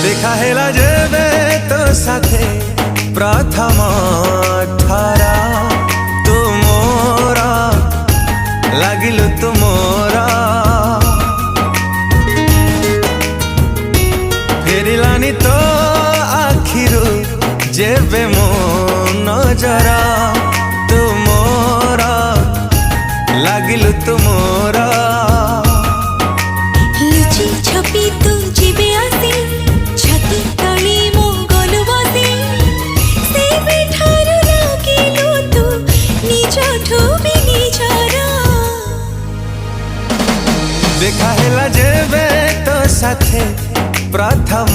देखा हेला जेबे तो साथे प्रथम ठारा तू मोरा लागिलु तू मोरा फेरिलानी तो आखिरु जेबे मो नजरा तू मोरा लागिलु तू मोरा लुचि छपी तू जीवे आसी छाती तली मो गलु बसी से बेठारु लागिलु तू निजठु भी निजरा देखा हेला जेबे तो साथे प्रथम